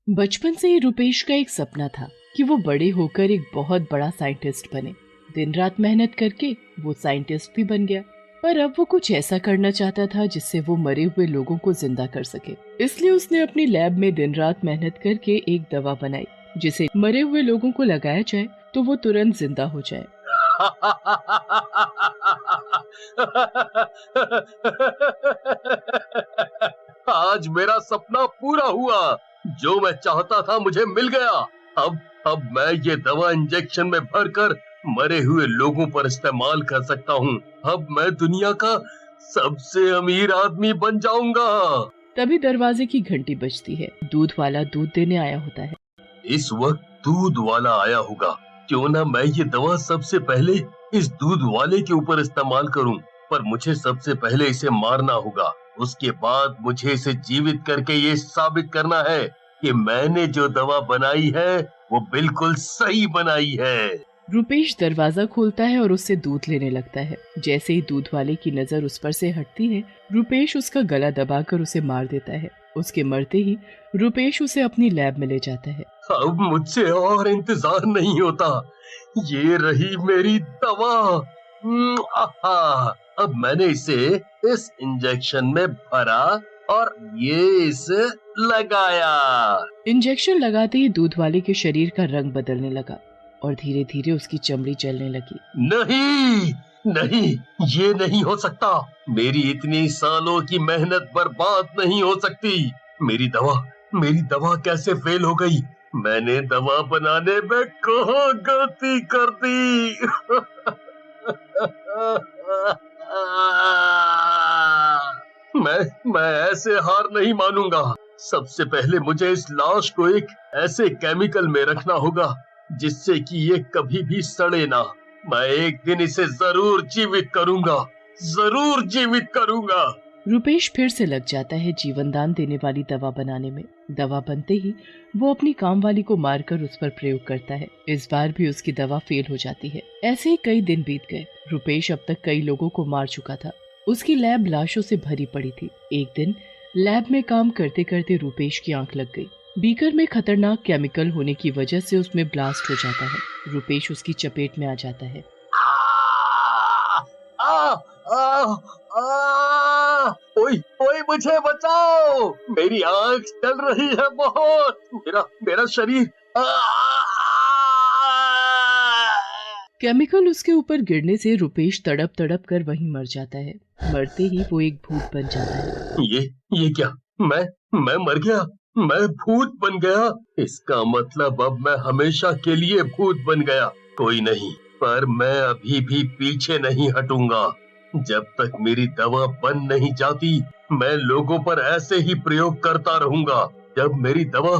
बचपन से ही रुपेश का एक सपना था कि वो बड़े होकर एक बहुत बड़ा साइंटिस्ट बने। दिन रात मेहनत करके वो साइंटिस्ट भी बन गया। पर अब वो कुछ ऐसा करना चाहता था जिससे वो मरे हुए लोगों को जिंदा कर सके। इसलिए उसने अपनी लैब में दिन रात मेहनत करके एक दवा बनाई जिसे मरे हुए लोगों को लगाया जाए तो वो तुरंत जिंदा हो जाए। आज मेरा सपना पूरा हुआ। जो मैं चाहता था मुझे मिल गया। अब मैं ये दवा इंजेक्शन में भरकर मरे हुए लोगों पर इस्तेमाल कर सकता हूँ। अब मैं दुनिया का सबसे अमीर आदमी बन जाऊंगा। तभी दरवाजे की घंटी बजती है। दूध वाला दूध देने आया होता है। इस वक्त दूध वाला आया होगा। क्यों ना मैं ये दवा सबसे पहले इस दूध वाले के ऊपर इस्तेमाल करूं, पर मुझे सबसे पहले इसे मारना होगा। उसके बाद मुझे इसे जीवित करके ये साबित करना है कि मैंने जो दवा बनाई है वो बिल्कुल सही बनाई है। रुपेश दरवाजा खोलता है और उससे दूध लेने लगता है। जैसे ही दूध वाले की नजर उस पर से हटती है, रुपेश उसका गला दबाकर उसे मार देता है। उसके मरते ही रुपेश उसे अपनी लैब में ले जाता है। अब मुझसे और इंतजार नहीं होता। ये रही मेरी दवा। आहा, अब मैंने इसे इस इंजेक्शन में भरा और ये इसे लगाया। इंजेक्शन लगाते ही दूध वाले के शरीर का रंग बदलने लगा और धीरे धीरे उसकी चमड़ी जलने लगी। नहीं, नहीं, ये नहीं हो सकता। मेरी इतनी सालों की मेहनत बर्बाद नहीं हो सकती। मेरी दवा कैसे फेल हो गई? मैंने दवा बनाने में कहाँ गलती कर दी? मैं ऐसे हार नहीं मानूंगा। सबसे पहले मुझे इस लाश को एक ऐसे केमिकल में रखना होगा जिससे कि ये कभी भी सड़े ना। मैं एक दिन इसे जरूर जीवित करूंगा, जरूर जीवित करूंगा। रुपेश फिर से लग जाता है जीवन दान देने वाली दवा बनाने में। दवा बनते ही वो अपनी काम वाली को मारकर उस पर प्रयोग करता है। इस बार भी उसकी दवा फेल हो जाती है। ऐसे ही कई दिन बीत गए। रुपेश अब तक कई लोगों को मार चुका था। उसकी लैब लाशों से भरी पड़ी थी। एक दिन लैब में काम करते करते रुपेश की आंख लग गई। बीकर में खतरनाक केमिकल होने की वजह से उसमें ब्लास्ट हो जाता है। रुपेश उसकी चपेट में आ जाता है। ओए ओए, मुझे बचाओ। मेरी आंख जल रही है बहुत। मेरा शरीर। केमिकल उसके ऊपर गिरने से रुपेश तड़प तड़प कर वहीं मर जाता है। मरते ही वो एक भूत बन जाता है। ये क्या? मैं मर गया। मैं भूत बन गया। इसका मतलब अब मैं हमेशा के लिए भूत बन गया। कोई नहीं, पर मैं अभी भी पीछे नहीं हटूंगा। जब तक मेरी दवा बन नहीं जाती, मैं लोगों पर ऐसे ही प्रयोग करता रहूंगा। जब मेरी दवा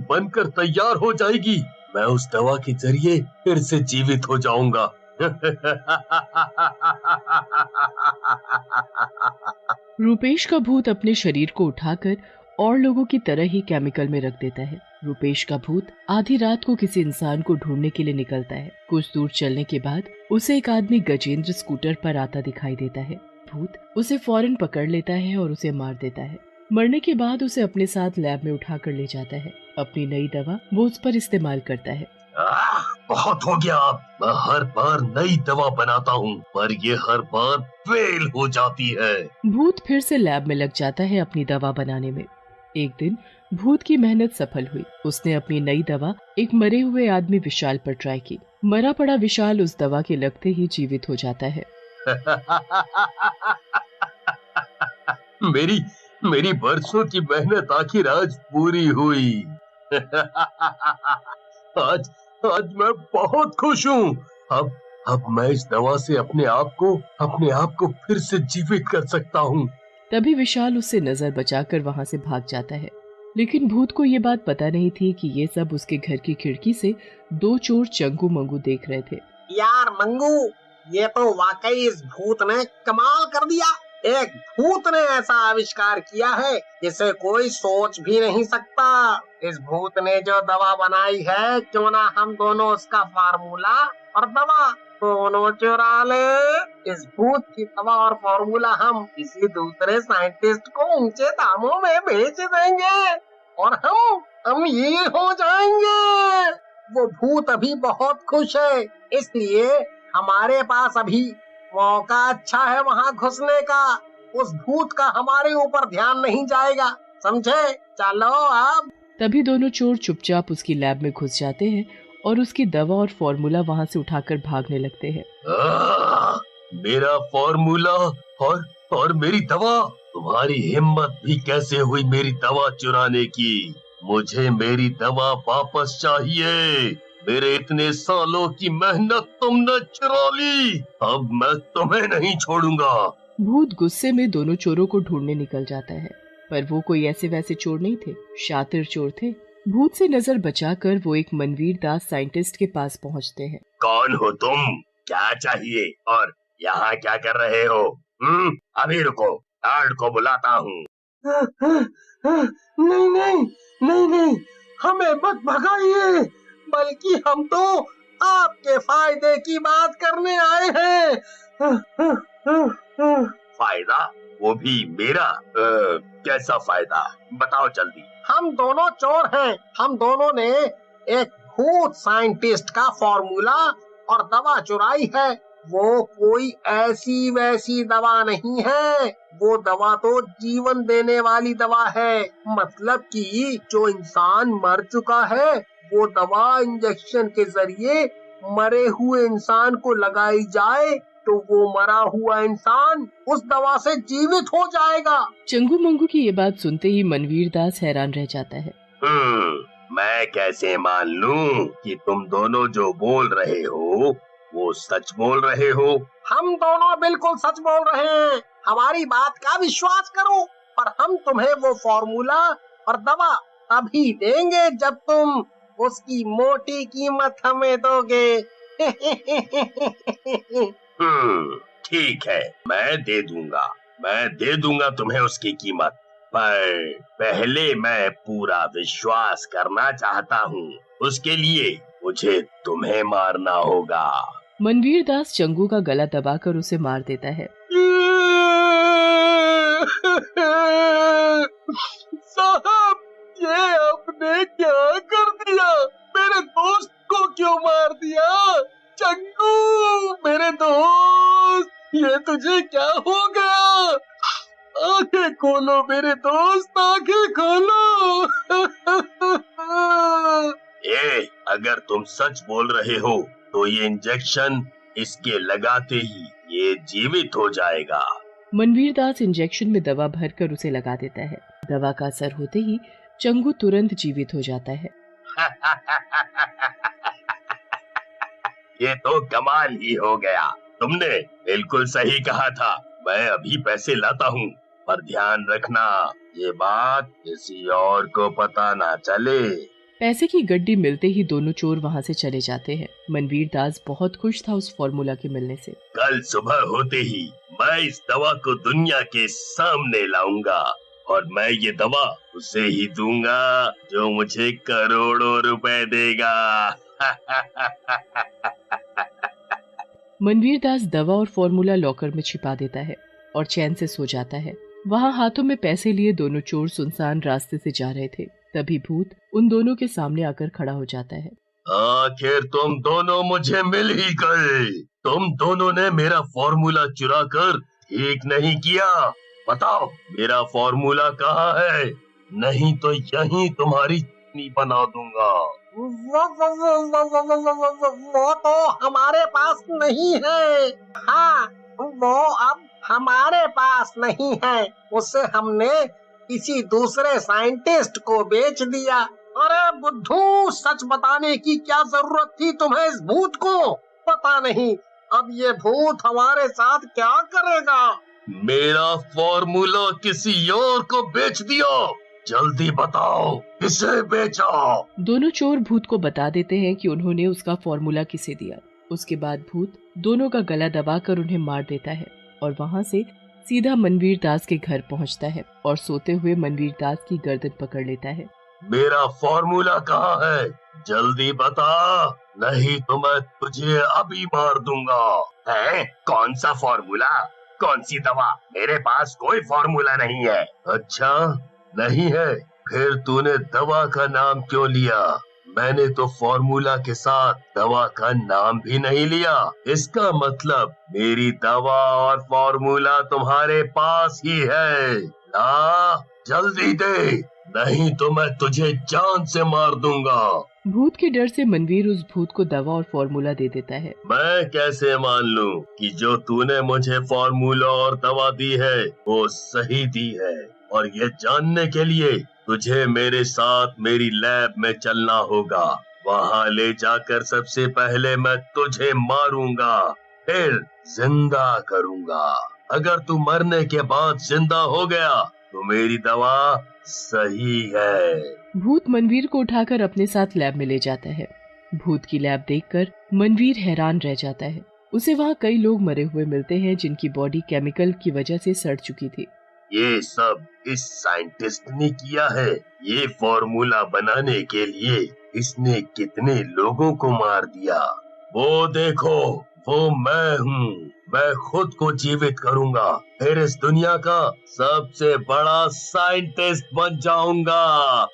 बनकर तैयार हो जाएगी, मैं उस दवा के जरिए फिर से जीवित हो जाऊंगा। रुपेश का भूत अपने शरीर को उठाकर और लोगों की तरह ही केमिकल में रख देता है। रुपेश का भूत आधी रात को किसी इंसान को ढूंढने के लिए निकलता है। कुछ दूर चलने के बाद उसे एक आदमी गजेंद्र स्कूटर पर आता दिखाई देता है। भूत उसे फौरन पकड़ लेता है और उसे मार देता है। मरने के बाद उसे अपने साथ लैब में उठाकर ले जाता है। अपनी नई दवा वो उस पर इस्तेमाल करता है। बहुत हो गया। मैं हर बार नई दवा बनाता हूँ, पर ये हर बार फेल हो जाती है। भूत फिर से लैब में लग जाता है अपनी दवा बनाने में। एक दिन भूत की मेहनत सफल हुई। उसने अपनी नई दवा एक मरे हुए आदमी विशाल पर ट्राई की। मरा पड़ा विशाल उस दवा के लगते ही जीवित हो जाता है। मेरी बरसों की मेहनत आखिर आज पूरी हुई। आज मैं बहुत खुश हूँ। अब मैं इस दवा से अपने आप को फिर से जीवित कर सकता हूँ। तभी विशाल उससे नजर बचाकर वहाँ से भाग जाता है। लेकिन भूत को ये बात पता नहीं थी कि ये सब उसके घर की खिड़की से दो चोर चंगू मंगू देख रहे थे। यार मंगू, ये तो वाकई इस भूत ने कमाल कर दिया। एक भूत ने ऐसा आविष्कार किया है जिसे कोई सोच भी नहीं सकता। इस भूत ने जो दवा बनाई है, क्यों ना हम दोनों उसका फार्मूला और दवा दोनों चुरा ले। इस भूत की दवा और फार्मूला हम किसी दूसरे साइंटिस्ट को ऊंचे दामों में बेच देंगे और हम अमीर हो जाएंगे। वो भूत अभी बहुत खुश है, इसलिए हमारे पास अभी मौका अच्छा है वहाँ घुसने का। उस भूत का हमारे ऊपर ध्यान नहीं जाएगा, समझे? चलो अब। तभी दोनों चोर चुपचाप उसकी लैब में घुस जाते हैं और उसकी दवा और फॉर्मूला वहाँ से उठाकर भागने लगते हैं। मेरा फॉर्मूला और मेरी दवा! तुम्हारी हिम्मत भी कैसे हुई मेरी दवा चुराने की? मुझे मेरी दवा वापस चाहिए। मेरे इतने सालों की मेहनत तुमने चुरा ली, अब मैं तुम्हें नहीं छोड़ूंगा। भूत गुस्से में दोनों चोरों को ढूंढने निकल जाता है, पर वो कोई ऐसे वैसे चोर नहीं थे, शातिर चोर थे। भूत से नजर बचाकर वो एक मनवीर दास साइंटिस्ट के पास पहुंचते हैं। कौन हो तुम? क्या चाहिए और यहाँ क्या कर रहे हो? अभी रुको, गार्ड को बुलाता हूँ। नहीं नहीं नहीं नहीं, हमें मत भगाइए, बल्कि हम तो आपके फायदे की बात करने आए हैं। फायदा? वो भी मेरा? कैसा फायदा? बताओ जल्दी। हम दोनों चोर हैं। हम दोनों ने एक भूत साइंटिस्ट का फॉर्मूला और दवा चुराई है। वो कोई ऐसी वैसी दवा नहीं है, वो दवा तो जीवन देने वाली दवा है। मतलब कि जो इंसान मर चुका है, वो दवा इंजेक्शन के जरिए मरे हुए इंसान को लगाई जाए तो वो मरा हुआ इंसान उस दवा से जीवित हो जाएगा। चंगू मंगू की ये बात सुनते ही मनवीर दास हैरान रह जाता है। मैं कैसे मान लूं कि तुम दोनों जो बोल रहे हो वो सच बोल रहे हो? हम दोनों बिल्कुल सच बोल रहे हैं, हमारी बात का विश्वास करो। पर हम तुम्हें वो फॉर्मूला और दवा अभी देंगे जब तुम उसकी मोटी कीमत हमें दोगे। ठीक है, मैं दे दूंगा तुम्हें उसकी कीमत, पर पहले मैं पूरा विश्वास करना चाहता हूँ। उसके लिए मुझे तुम्हें मारना होगा। मनवीर दास चंगू का गला दबाकर उसे मार देता है। साहब, ये आपने क्या कर दिया? मेरे दोस्त को क्यों मार दिया? चंगू मेरे दोस्त, ये तुझे क्या हो गया? आंखें खोलो मेरे दोस्त, आंखें खोलो। अगर तुम सच बोल रहे हो तो ये इंजेक्शन इसके लगाते ही ये जीवित हो जाएगा। मनवीर दास इंजेक्शन में दवा भरकर उसे लगा देता है। दवा का असर होते ही चंगू तुरंत जीवित हो जाता है। ये तो कमाल ही हो गया। तुमने बिल्कुल सही कहा था। मैं अभी पैसे लाता हूँ, पर ध्यान रखना ये बात किसी और को पता ना चले। पैसे की गड्डी मिलते ही दोनों चोर वहाँ से चले जाते हैं। मनवीर दास बहुत खुश था उस फॉर्मूला के मिलने से। कल सुबह होते ही मैं इस दवा को दुनिया के सामने लाऊंगा और मैं ये दवा उसे ही दूंगा जो मुझे करोड़ों रुपए देगा। मनवीर दास दवा और फॉर्मूला लॉकर में छिपा देता है और चैन से सो जाता है। वहाँ हाथों में पैसे लिए दोनों चोर सुनसान रास्ते से जा रहे थे। तभी भूत उन दोनों के सामने आकर खड़ा हो जाता है। आखिर तुम दोनों मुझे मिल ही गए। तुम दोनों ने मेरा फॉर्मूला चुरा कर ठीक नहीं किया। बताओ मेरा फॉर्मूला कहाँ है? नहीं तो यहीं तुम्हारी चटनी बना दूंगा। वो तो हमारे पास नहीं है। हाँ, वो अब हमारे पास नहीं है। उसे हमने किसी दूसरे साइंटिस्ट को बेच दिया। अरे बुद्धू, सच बताने की क्या जरूरत थी तुम्हें इस भूत को? पता नहीं अब ये भूत हमारे साथ क्या करेगा। मेरा फॉर्मूला किसी और को बेच दिया। जल्दी बताओ किसे बेचा? दोनों चोर भूत को बता देते हैं कि उन्होंने उसका फॉर्मूला किसे दिया। उसके बाद भूत दोनों का गला दबाकर उन्हें मार देता है और वहाँ से सीधा मनवीर दास के घर पहुँचता है और सोते हुए मनवीर दास की गर्दन पकड़ लेता है। मेरा फॉर्मूला कहाँ है? जल्दी बता, नहीं तो मैं तुझे अभी मार दूंगा। है? कौन सा फॉर्मूला? कौन सी दवा? मेरे पास कोई फॉर्मूला नहीं है। अच्छा नहीं है, फिर तूने दवा का नाम क्यों लिया? मैंने तो फॉर्मूला के साथ दवा का नाम भी नहीं लिया। इसका मतलब मेरी दवा और फॉर्मूला तुम्हारे पास ही है। ला, जल्दी दे, नहीं तो मैं तुझे जान से मार दूंगा। भूत के डर से मनवीर उस भूत को दवा और फॉर्मूला दे देता है। मैं कैसे मान लूं कि जो तूने मुझे फॉर्मूला और दवा दी है वो सही दी है? और ये जानने के लिए तुझे मेरे साथ मेरी लैब में चलना होगा। वहाँ ले जाकर सबसे पहले मैं तुझे मारूंगा, फिर जिंदा करूंगा। अगर तू मरने के बाद जिंदा हो गया तो मेरी दवा सही है। भूत मनवीर को उठाकर अपने साथ लैब में ले जाता है। भूत की लैब देखकर मनवीर हैरान रह जाता है। उसे वहाँ कई लोग मरे हुए मिलते हैं जिनकी बॉडी केमिकल की वजह से सड़ चुकी थी। ये सब इस साइंटिस्ट ने किया है। ये फॉर्मूला बनाने के लिए इसने कितने लोगों को मार दिया। वो देखो, वो मैं हूँ। मैं खुद को जीवित करूंगा, फिर इस दुनिया का सबसे बड़ा साइंटिस्ट बन जाऊंगा।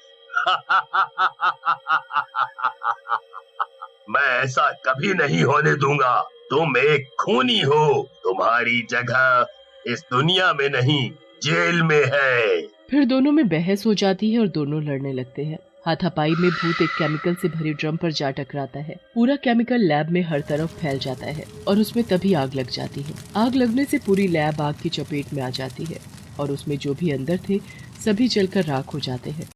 मैं ऐसा कभी नहीं होने दूंगा। तुम एक खूनी हो। तुम्हारी जगह इस दुनिया में नहीं, जेल में है। फिर दोनों में बहस हो जाती है और दोनों लड़ने लगते हैं। हाथापाई में भूत एक केमिकल से भरे ड्रम पर जा टकराता है। पूरा केमिकल लैब में हर तरफ फैल जाता है और उसमें तभी आग लग जाती है। आग लगने से पूरी लैब आग की चपेट में आ जाती है और उसमें जो भी अंदर थे सभी जलकर राख हो जाते हैं।